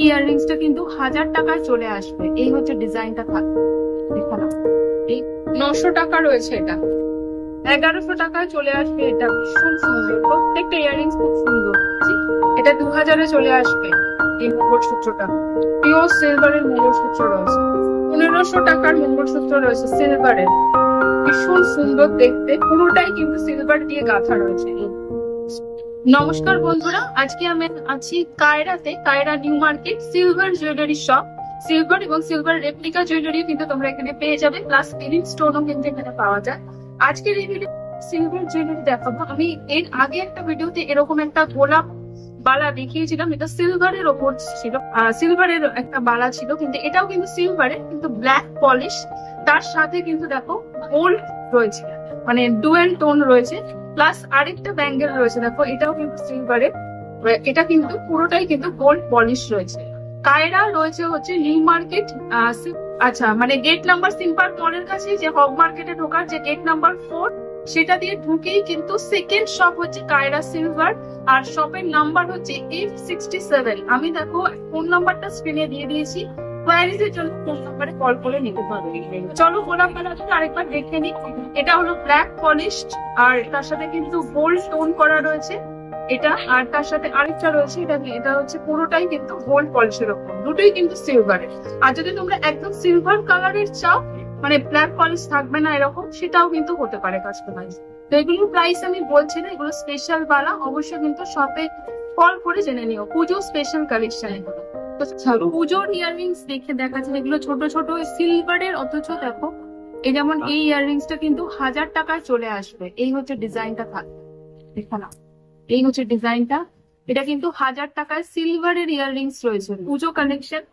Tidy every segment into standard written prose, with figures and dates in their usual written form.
ইয়াররিংসটা কিন্তু 1000 টাকায় চলে আসবে। এই হচ্ছে ডিজাইনটা থাকবে, দেখালাম। এই 900 টাকা রয়েছে, এটা 1100 টাকায় চলে আসবে। এটা ভীষণ সুন্দর, প্রত্যেকটা ইয়াররিংস খুব সুন্দর। এটা 2000-এ চলে আসবে। এই মঙ্গলসূত্রটা পিওর সিলভারের মঙ্গলসূত্র রয়েছে। 1500 টাকার মঙ্গলসূত্র রয়েছে সিলভারের, ভীষণ সুন্দর দেখতে, পুরোটাই কিন্তু সিলভার দিয়ে গাঁথা রয়েছে। নমস্কার বন্ধুরা, আজকে আমি আছি কায়রাতে, Kaira new market silver jewellery shop. Silver এবং সিলভার রেপ্লিকা জুয়েলারি কিন্তু তোমরা এখানে পেয়ে যাবে, প্লাস ফিলিং স্টোনও কিন্তু এখানে পাওয়া যায়। আজকের এই ভিডিও সিলভার জুয়েলারি দেখাবো। আমি এর আগে একটা ভিডিওতে এরকম একটা গোলাপ বালা দেখিয়েছিলাম, এটা সিলভারের ওপর ছিল, সিলভারের একটা বালা ছিল, কিন্তু এটাও কিন্তু সিলভারের, কিন্তু ব্ল্যাক পলিশ, তার সাথে কিন্তু দেখো গোল্ড রয়েছে, মানে ডুয়েল টোন রয়েছে, প্লাস আরেকটা ব্যাঙ্গেল রয়েছে। দেখো এটাও কিন্তু সিলভারের, এটা কিন্তু পুরোটাই কিন্তু গোল্ড পলিশ রয়েছে। কায়রা রয়েছে হচ্ছে নিউ মার্কেট, আচ্ছা মানে গেট নাম্বার সিম্পার মলের কাছে, যে হক মার্কেটে ঢোকার যে গেট নাম্বার 4 সেটা দিয়ে ঢুকেই কিন্তু সেকেন্ড শপ হচ্ছে কায়রা সিলভার, আর শপের নাম্বার হচ্ছে F67। আমি দেখো ফোন নাম্বারটা স্ক্রিনে দিয়ে দিয়েছি, কোয়ারিজের জন্য ফোন নাম্বারে কল করে নিতে পারবে। চলো গোলাপ বালাটা আরেকবার দেখে নিই। এটা হলো ব্ল্যাক পলিশড, আর তার সাথে কিন্তু গোল্ড টোন করা রয়েছে এটা, আর তার সাথে আরেকটা রয়েছে, এটা হচ্ছে পুরোটাই কিন্তু গোল্ড পলিশের ওপর, দুটোই কিন্তু সিলভারের। আর যদি তোমরা একদম সিলভার কালারের চাও, মানে ব্ল্যাক পলিশ থাকবে না এরকম, সেটাও কিন্তু হতে পারে কাস্টমাইজ। তো এগুলোর প্রাইস আমি বলছি না, এগুলো স্পেশাল বালা, অবশ্যই কিন্তু শপে কল করে জেনে নিও। পুজো স্পেশাল কালেকশন এগুলো। তো পুজোর ইয়াররিংস দেখে দেখাচ্ছে, এগুলো ছোট ছোট সিলভারের, অথচ দেখো এই যেমন এই ইয়াররিংসটা কিন্তু 1000 টাকায় চলে আসবে। এই হচ্ছে ডিজাইনটা থাকবে, দেখালাম। এই হচ্ছে ডিজাইনটা, এটা কিন্তু 1000 টাকায় সিলভারের ইয়াররিংস রয়েছে, পুজো কালেকশন।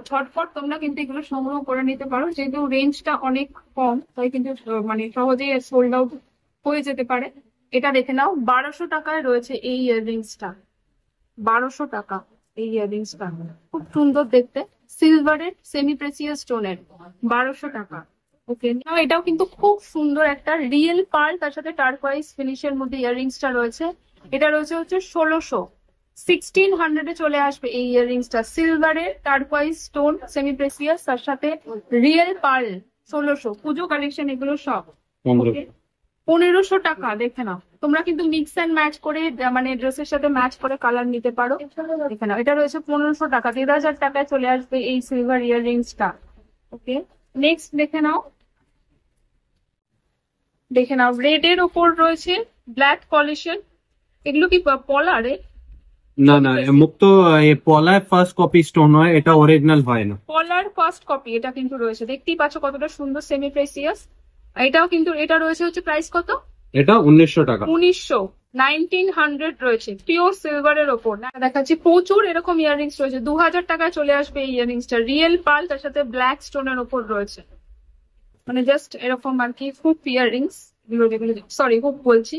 ঝটপট তোমরা কিন্তু এগুলো সংগ্রহ করে নিতে পারো, যেহেতু রেঞ্জটা অনেক কম, তাই কিন্তু মানে সহজেই সোল্ড আউট হয়ে যেতে পারে। এটা দেখে নাও, 1200 টাকায় রয়েছে এই ইয়াররিংসটা, 1200 টাকা এই ইয়াররিংসটা, খুব সুন্দর দেখতে, সিলভারের সেমি প্রেসিয়াস স্টোনের, 1200 টাকা। ওকে, এটাও কিন্তু খুব সুন্দর একটা রিয়েল পার্ল, তার সাথে টার্কোয়াইজ ফিনিশের মধ্যে ইয়াররিংসটা রয়েছে। এটা রয়েছে হচ্ছে 1600 চলে আসবে এই ইয়াররিংসটা, সিলভারের টার্কোয়াইজ স্টোন সেমি প্রেসিয়াস, তার সাথে রিয়েল পার্ল, 1600। পুজো কালেকশন এগুলো সব 1500 টাকা। দেখে নাও, তোমরা কিন্তু মিক্স এন্ড ম্যাচ করে, মানে ড্রেসের সাথে ম্যাচ করে কালার নিতে পারো। দেখে নাও, এটা রয়েছে 1500 টাকা, 1500 টাকায় চলে আসবে এই সিলভার ইয়াররিংসটা। ওকে, নেক্সট দেখে নাও, দেখে নাও রেড এর ওপর রয়েছে ব্ল্যাক পলিশের। এগুলো কি পলারে? না না, মুক্ত পলার ফার্স্ট কপি স্টোন হয়, এটা অরিজিনাল হয় না। পলার ফার্স্ট কপি এটা কিন্তু রয়েছে, দেখতেই পাচ্ছ কতটা সুন্দর সেমি প্রেসিয়াস। এটাও কিন্তু, এটা রয়েছে হচ্ছে প্রাইস কত? এটা 1900 টাকা, 1900 রয়েছে, পিওর সিলভারের ওপর। দেখাচ্ছি প্রচুর এরকম ইয়াররিংস রয়েছে, 2000 টাকায় চলে আসবে এই ইয়াররিংসটা, রিয়েল পার্ল, তার সাথে ব্ল্যাক স্টোনের ওপর রয়েছে, মানে জাস্ট এরকম আর কি হুপ ইয়াররিংস, যেগুলো সরি হুপ বলছি,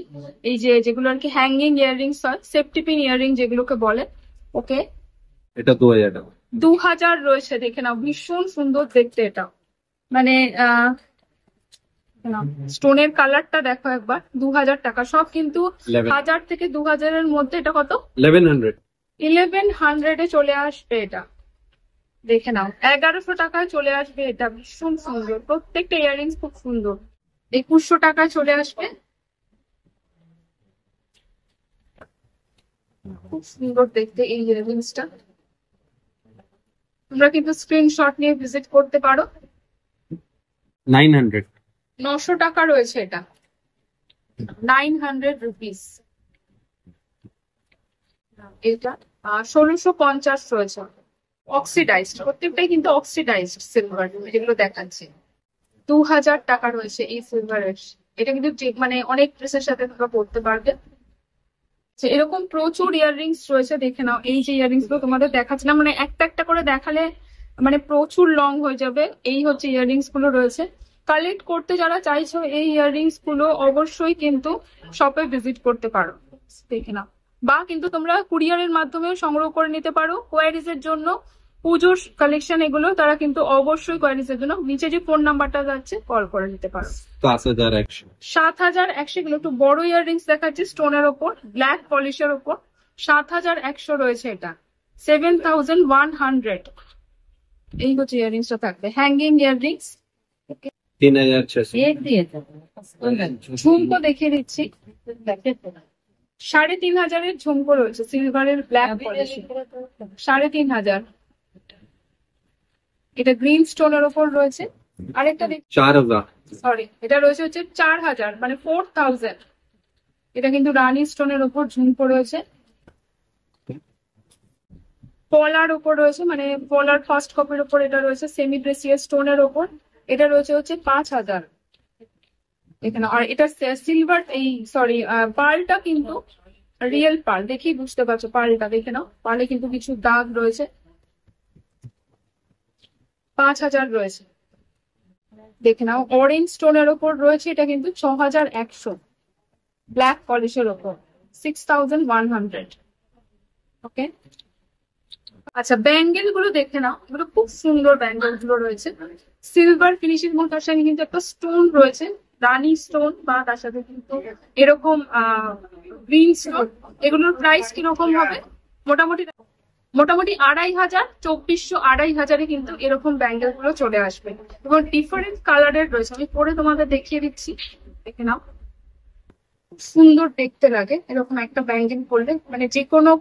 এই যে যেগুলো আর কি হ্যাঙ্গিং ইয়াররিংস হয়, সেফটি পিন ইয়াররিং যেগুলোকে বলে। ওকে, এটা 2000 টাকা, 2000 রয়েছে। দেখে নাও, ভীষণ সুন্দর দেখতে এটা, মানে স্টোনের কালারটা দেখো একবার। 2000 টাকা, সব কিন্তু 1000 থেকে 2000 এর মধ্যে। এটা কত? 1100 চলে আসবে এটা। দেখে নাও, 1100 টাকায় চলে আসবে এটা, ভীষণ সুন্দর, প্রত্যেকটা ইয়াররিংস খুব সুন্দর। 2100 টাকায় চলে আসবে, খুব সুন্দর দেখতে এই ইয়াররিংসটা। তোমরা কিন্তু স্ক্রিনশট নিয়ে ভিজিট করতে পারো। 900 টাকা রয়েছে এটা, 900 রুপিস। এটা 1650 রয়েছে, অক্সিডাইজড, প্রত্যেকটাই কিন্তু অক্সিডাইজড সিলভার যেগুলো দেখাচ্ছে। 2000 টাকা রয়েছে এই সিলভারের। এটা কিন্তু মানে অনেক ড্রেসের সাথে তোমরা পরতে পারবে। এরকম প্রচুর ইয়াররিংস রয়েছে, দেখে নাও। এই যে ইয়াররিংস গুলো তোমাদের দেখাচ্ছে না, মানে একটা একটা করে দেখালে মানে প্রচুর লং হয়ে যাবে। এই হচ্ছে ইয়াররিংস গুলো রয়েছে, কালেক্ট করতে যারা চাইছো এই ইয়াররিংস গুলো অবশ্যই কিন্তু শপে ভিজিট করতে পারো, দেখে নাও। বা কিন্তু তোমরা কুরিয়ারের মাধ্যমেও সংগ্রহ করে নিতে পারো। কোয়ারিজ এর জন্য পুজোর কালেকশন এগুলো, তারা কিন্তু অবশ্যই কোয়ারিজ এর জন্য নিচে যে ফোন নাম্বারটা যাচ্ছে কল করে নিতে পারো। 7100 এগুলো একটু বড় ইয়াররিংস দেখাচ্ছে, স্টোনের ওপর ব্ল্যাক পলিশের ওপর, 7100 রয়েছে এটা। 7,100। এই হচ্ছে ইয়াররিংসটা থাকবে, হ্যাঙ্গিং ইয়াররিংস। 3,600। ঝুমকো দেখিয়ে দিচ্ছি, 3,500 ঝুমকো রয়েছে সিলভারের ব্ল্যাক পলিশে, 3,500। এটা গ্রিন স্টোনের ওপর রয়েছে। আরেকটা 4,000। সরি, এটা রয়েছে হচ্ছে 4,000 মানে 4,000। এটা কিন্তু রানী স্টোনের ওপর ঝুমকো রয়েছে, পলার ওপর রয়েছে, মানে পলার ফার্স্ট কপির ওপর এটা রয়েছে, সেমি প্রেসিয়াস স্টোনের ওপর। এটা রয়েছে হচ্ছে 5,000 এখানে। আর এটা সিলভার, এই সরি পার্লটা কিন্তু রিয়েল পার্ল, দেখেই বুঝতে পারছো পার্লটা দেখে নাও, পার্লে কিন্তু কিছু দাগ রয়েছে। 5,000 রয়েছে, দেখে নাও। অরেঞ্জ স্টোনের ওপর রয়েছে, এটা কিন্তু 6,100 ব্ল্যাক পলিশের ওপর, 6,100। ওকে, আচ্ছা ব্যাঙ্গেল গুলো দেখে নাও, এগুলো খুব সুন্দর ব্যাঙ্গেল গুলো রয়েছে, সিলভার ফিনিশের মধ্যে। তার সাথে কিন্তু একটা স্টোন রয়েছে, রানী স্টোন, বা তার সাথে কিন্তু এরকম গ্রিন স্টোন। এগুলোর প্রাইস কিরকম হবে? মোটামুটি মোটামুটি 2,500, 2,400, 2,500 কিন্তু এরকম ব্যাঙ্গেল গুলো চলে আসবে, এবং ডিফারেন্ট কালারের রয়েছে। আমি পরে তোমাদের দেখিয়ে দিচ্ছি, দেখে নাও। সুন্দর দেখতে লাগে এরকম একটা ব্যাঙ্গেল পরলে, মানে যে কোনো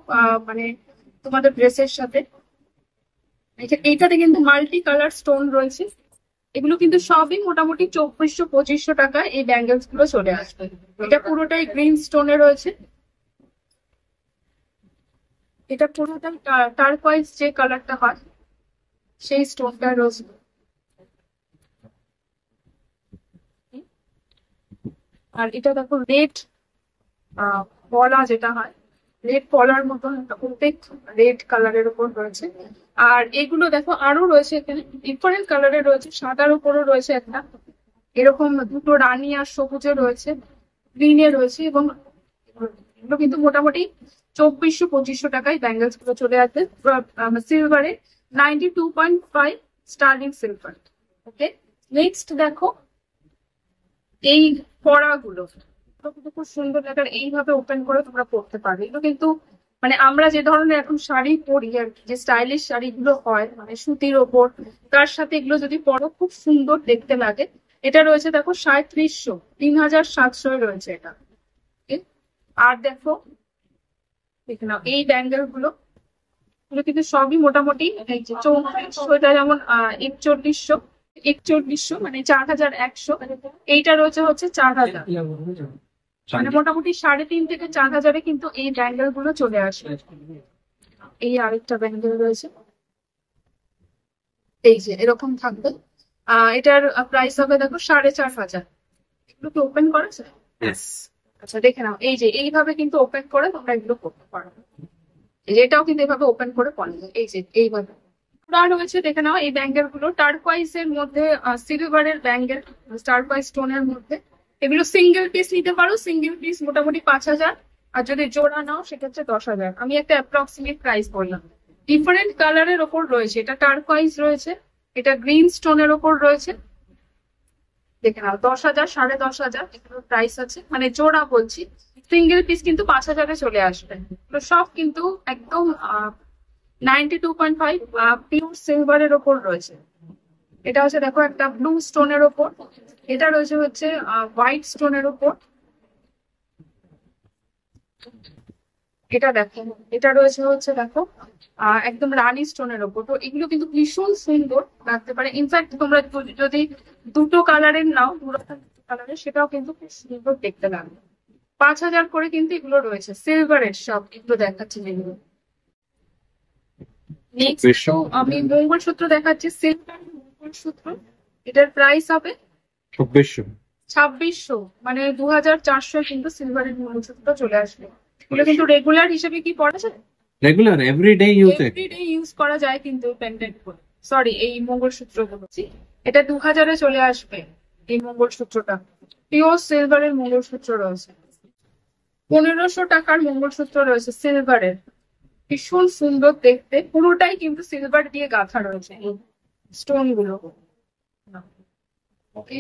মানে তোমাদের ড্রেসের সাথে। এইটাতে কিন্তু মাল্টি কালার স্টোন রয়েছে। এগুলো কিন্তু সবই মোটামুটি 2,400-2,500 টাকায় এই ব্যাঙ্গেলস গুলো চলে আসবে। এটা পুরোটাই গ্রিন স্টোনে রয়েছে, এটা পুরোটাই টার্কোয়াইজ যে কালারটা হয় সেই স্টোনটা রয়েছে। আর এটা দেখো রেড পলা যেটা হয়, রেড পলার মতন প্রত্যেক রেড কালারের উপর রয়েছে। আর এগুলো দেখো আরো রয়েছে এখানে, ডিফারেন্ট কালারের রয়েছে, সাদার উপরও রয়েছে একটা, এরকম দুটো রানী আর সবুজে রয়েছে, গ্রিনে রয়েছে। এবং এগুলো কিন্তু মোটামুটি 2,400-2,500 টাকায় ব্যাঙ্গেলস গুলো চলে আসবে সিলভারে, 92.5 স্টার্লিং সিলভার। ওকে, নেক্সট দেখো এই পড়াগুলো, কিন্তু খুব সুন্দর লাগার, এইভাবে ওপেন করে তোমরা পড়তে পারবে। এগুলো কিন্তু মানে আমরা যে ধরনের এখন শাড়ি পরি আর কি, যে স্টাইলিশ শাড়িগুলো হয় মানে সুতির ওপর, তার সাথে এগুলো যদি পরো খুব সুন্দর দেখতে লাগে। এটা রয়েছে দেখো 3,700, 3,700 রয়েছে এটা। Okay? আর দেখো, দেখে নাও এই ব্যাঙ্গেল গুলো, এগুলো কিন্তু সবই মোটামুটি এই যে 3400, এটা যেমন 4100, 4100 মানে 4,100। এইটা রয়েছে হচ্ছে 4,000, মানে মোটামুটি 3,500 থেকে 4,000 কিন্তু এই ব্যাঙ্গেল গুলো চলে আসবে। এই আরেকটা ব্যাঙ্গেল রয়েছে, এই যে এরকম থাকবে। এটার প্রাইস হবে দেখো 4,500। এগুলো কি ওপেন করেছে? আচ্ছা দেখে নাও, এই যে এইভাবে কিন্তু ওপেন করে তোমরা এগুলো করতে পারো। এই যে এটাও কিন্তু এইভাবে ওপেন করে পড়া যায়, এই যে এইভাবে। আর রয়েছে দেখে নাও এই ব্যাঙ্গেল গুলো টার্কোয়াইজ এর মধ্যে, সিলভারের ব্যাঙ্গেল, টার্কোয়াইজ স্টোনের মধ্যে। এগুলো সিঙ্গেল পিস নিতে পারো, সিঙ্গেল পিস মোটামুটি 5,000, আর যদি জোড়া নাও সেক্ষেত্রে 10,000। আমি একটা অ্যাপ্রক্সিমেট প্রাইস বললাম। ডিফারেন্ট কালারের ওপর রয়েছে, এটা টার্কোয়াইজ রয়েছে, এটা গ্রিন স্টোনের ওপর রয়েছে। দেখে নাও 10,000, 10,500 এগুলোর প্রাইস আছে, মানে জোড়া বলছি। সিঙ্গেল পিস কিন্তু 5,000-এ চলে আসবে। তো সব কিন্তু একদম 92.5 পিওর সিলভারের ওপর রয়েছে। এটা হচ্ছে দেখো একটা ব্লু স্টোনের ওপর, এটা রয়েছে হচ্ছে হোয়াইট স্টোনের ওপর। এটা দেখো, এটা রয়েছে হচ্ছে দেখো একদম রানী স্টোনের ওপর। তো এগুলো কিন্তু ভীষণ সুন্দর লাগতে পারে। ইনফ্যাক্ট তোমরা যদি দুটো কালারের নাও, দুটো কালারের, সেটাও কিন্তু খুব সুন্দর দেখতে লাগবে। 5,000 করে কিন্তু এগুলো রয়েছে সিলভারের, সব এগুলো দেখাচ্ছি যেগুলো। নেক্সট আমি মঙ্গলসূত্র দেখাচ্ছি, সিলভার মঙ্গলসূত্র। এটার প্রাইস হবে 2,600, মানে 2,400 কিন্তু সিলভারের মঙ্গলসূত্র চলে আসবে। এগুলো কিন্তু রেগুলার হিসেবে কি পড়া যায়? Regular everyday use everyday use করা যায় কিন্তু পেন্ডেন্ট করে, সরি এই মঙ্গলসূত্র বলছি। এটা 2,000-এ চলে আসবে এই মঙ্গলসূত্রটা, পিওর সিলভারের মঙ্গলসূত্র রয়েছে। 1,500 টাকার মঙ্গলসূত্র রয়েছে সিলভারের, ভীষণ সুন্দর দেখতে, পুরোটাই কিন্তু সিলভার দিয়ে গাঁথা রয়েছে এই স্টোন গুলো। ওকে,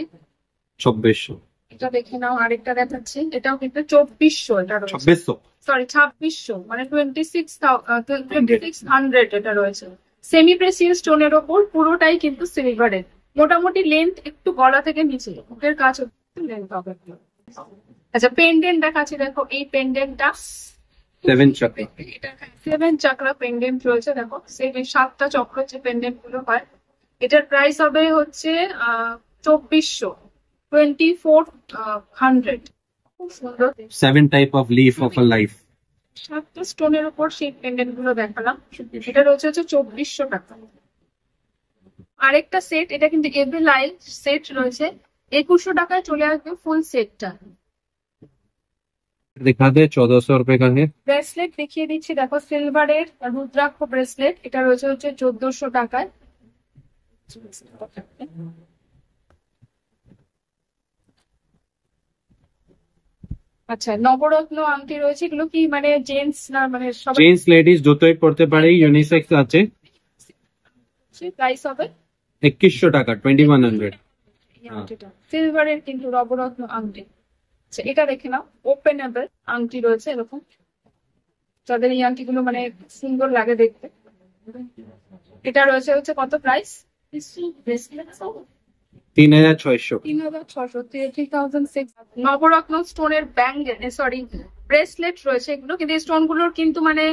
2,400। এটা দেখে নাও, আরেকটা দেখাচ্ছি, এটাও কিন্তু 2400 এটা রয়েছে, 2600 সরি 2600 মানে 2600 এটা রয়েছে। সেমি প্রেসিয়াস স্টোনের ওপর, পুরোটাই কিন্তু সিলভারের। মোটামুটি লেন্থ একটু গলা থেকে নিচে, বুকের কাছে লেন্থ হবে। আচ্ছা পেন্ডেন্ট দেখাচ্ছি, দেখো এই পেন্ডেন্টটা 7 chakra 7 চাকরা পেন্ডেন্ট রয়েছে, দেখো 7টা চক্র যে পেন্ডেন্ট গুলো হয়। এটার প্রাইস হবে হচ্ছে 2400। খুব সুন্দর, 7 type of leaf of a life 7টা স্টোনের উপর সেই পেন্ডেন্ট গুলো দেখালাম। এটা রয়েছে হচ্ছে 2400 টাকা। আরেকটা সেট, এটা কিন্তু এভরি লাইল সেট রয়েছে, 2100 টাকায় চলে আসবে ফুল সেটটা। दिखा दे 1400 रुपए का है। ব্রেসলেট দেখিয়ে দিচ্ছি, দেখো সিলভারের রুদ্রাক্ষ ব্রেসলেট, এটা রয়েছে হচ্ছে 1400 টাকায়। আচ্ছা নবরত্ন আংটি রয়েছে, এগুলো কি মানে জেন্টস না মানে সবাই? জেন্টস লেডিস দুটোই পড়তে পারে, ইউনিসেক্স আছে। প্রাইস হবে 2100 টাকা 2100। সিলভারের কিন্তু নবরত্ন আংটি। আচ্ছা এটা দেখে নাও, ওপেনেবল আংটি রয়েছে এরকম, যাদের এই আংটি গুলো মানে সুন্দর লাগে দেখতে। এটা রয়েছে হচ্ছে কত প্রাইস? 3600। 3600, 36,600। নবরত্ন স্টোনের ব্যাঙ্গেল, সরি ব্রেসলেট রয়েছে এগুলো, কিন্তু এই স্টোন গুলোর কিন্তু মানে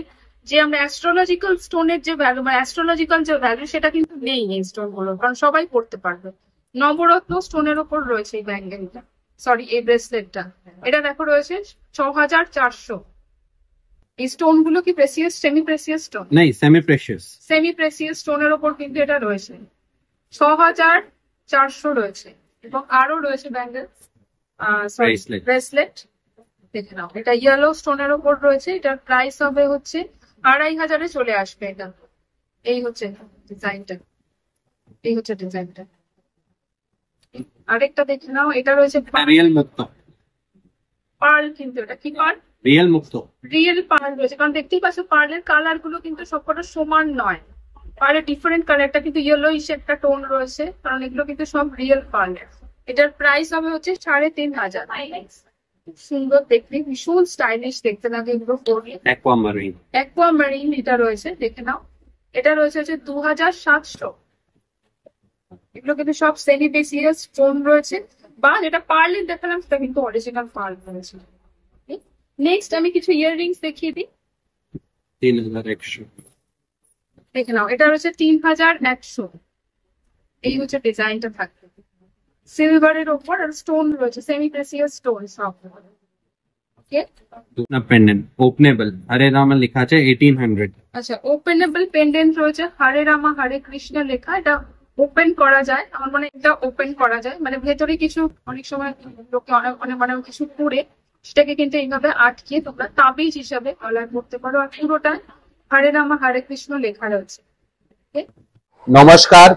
যে আমরা অ্যাস্ট্রোলজিক্যাল স্টোনের যে ভ্যালু মানে অ্যাস্ট্রোলজিক্যাল যে ভ্যালু সেটা কিন্তু নেই এই স্টোন গুলোর, কারণ সবাই পড়তে পারবে। নবরত্ন স্টোনের ওপর রয়েছে এই ব্যাঙ্গেলটা, সরি এই ব্রেসলেটটা। এটা দেখো রয়েছে 6400। এই স্টোন গুলো কি প্রেসিয়াস, সেমি প্রেসিয়াস স্টোন? नहीं सेमी प्रेशियस। সেমি প্রেসিয়াস স্টোনের ওপর কিন্তু এটা রয়েছে, 6400 রয়েছে। এবং আরো রয়েছে ব্যাঙ্গেল, Bracelet। ব্রেসলেট দেখে নাও, এটা ইয়েলো স্টোনের ওপর রয়েছে, এটার প্রাইস হবে হচ্ছে 2500-এ চলে আসবে এটা। এই হচ্ছে ডিজাইনটা, এই হচ্ছে ডিজাইনটা। আরেকটা দেখে নাও, এটা রয়েছে रियल मुक्त। পার্ল, কিন্তু এটা কি পার্ল? रियल मुक्त। রিয়েল পার্ল রয়েছে, কারণ দেখতেই পাচ্ছ পার্লের কালার গুলো কিন্তু সবকটা সমান নয়, পার্লের ডিফারেন্ট কালার, একটা কিন্তু ইয়েলো ইস একটা টোন রয়েছে, কারণ এগুলো কিন্তু সব রিয়েল পার্লের। এটার প্রাইস হবে হচ্ছে 3500। খুব সুন্দর দেখতে, ভীষণ স্টাইলিশ দেখতে লাগে এগুলো পরলে। एक्वामारीन। অ্যাকুয়ামারিন এটা রয়েছে, দেখে নাও। এটা রয়েছে হচ্ছে 2700। এগুলো কিন্তু সব সেমি প্রেসিয়াস স্টোন রয়েছে, বা যেটা পার্লের দেখালাম সেটা কিন্তু অরিজিনাল পার্ল রয়েছে। নেক্সট আমি কিছু ইয়াররিংস দেখিয়ে দিই, 3100। দেখে নাও। এটা রয়েছে 3100। এই হচ্ছে ডিজাইনটা থাকবে, সিলভারের ওপর আর স্টোন রয়েছে, সেমি প্রেসিয়াস স্টোন সব। ওকে না পেন্ডেন্ট ওপনেবল হরে রাম লেখা আছে 1800। আচ্ছা ওপেনেবল পেন্ডেন্ট রয়েছে, হরে রামা হরে কৃষ্ণ লেখা, এটা ওপেন করা যায়, আমার মানে এটা ওপেন করা যায়, মানে ভেতরে কিছু অনেক সময় লোকে অনেক অনেক মানে কিছু করে সেটাকে কিন্তু এইভাবে আটকে তোমরা তাবিজ হিসাবে গলায় পড়তে পারো, আর পুরোটা হরে রামা হরে কৃষ্ণ লেখা রয়েছে। নমস্কার,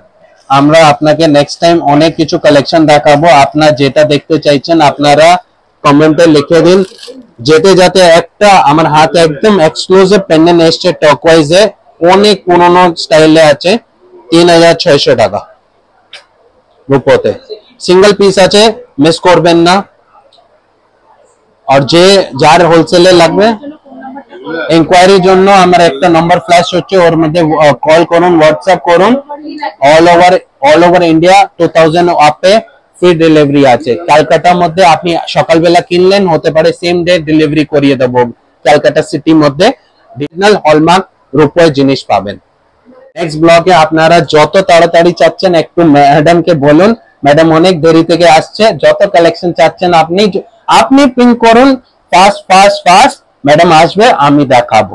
আমরা আপনাকে নেক্সট টাইম অনেক কিছু কালেকশন দেখাবো। আপনারা যেটা দেখতে চাইছেন আপনারা কমেন্টে লিখে দিন। যেতে যাতে একটা আমার হাতে একদম এক্সক্লুসিভ পেন্ডেন্ট এসছে, টকওয়াইজে অনেক পুরনো স্টাইলে আছে, 3600 টাকা রূপোতে। সিঙ্গেল পিস আছে, মিস করবেন না। আর যে যার হোলসেলে লাগবে ইনকোয়ারির জন্য আমার একটা নাম্বার ফ্ল্যাশ হচ্ছে, ওর মধ্যে কল করুন, হোয়াটসঅ্যাপ করুন। অল ওভার ইন্ডিয়া 2000 আপে ফ্রি ডেলিভারি আছে। ক্যালকাটার মধ্যে আপনি সকালবেলা কিনলেন, হতে পারে সেম ডে ডেলিভারি করিয়ে দেবো। ক্যালকাটা সিটির মধ্যে ডিজিটাল হলমার্ক রূপোর জিনিস পাবেন। নেক্সট ব্লগে আপনারা যত তাড়াতাড়ি চাচ্ছেন একটু ম্যাডামকে বলুন, ম্যাডাম অনেক দেরি থেকে আসছে। যত কালেকশন চাচ্ছেন আপনি পিন করুন, ফাস্ট ম্যাডাম আসবে, আমি দেখাবো।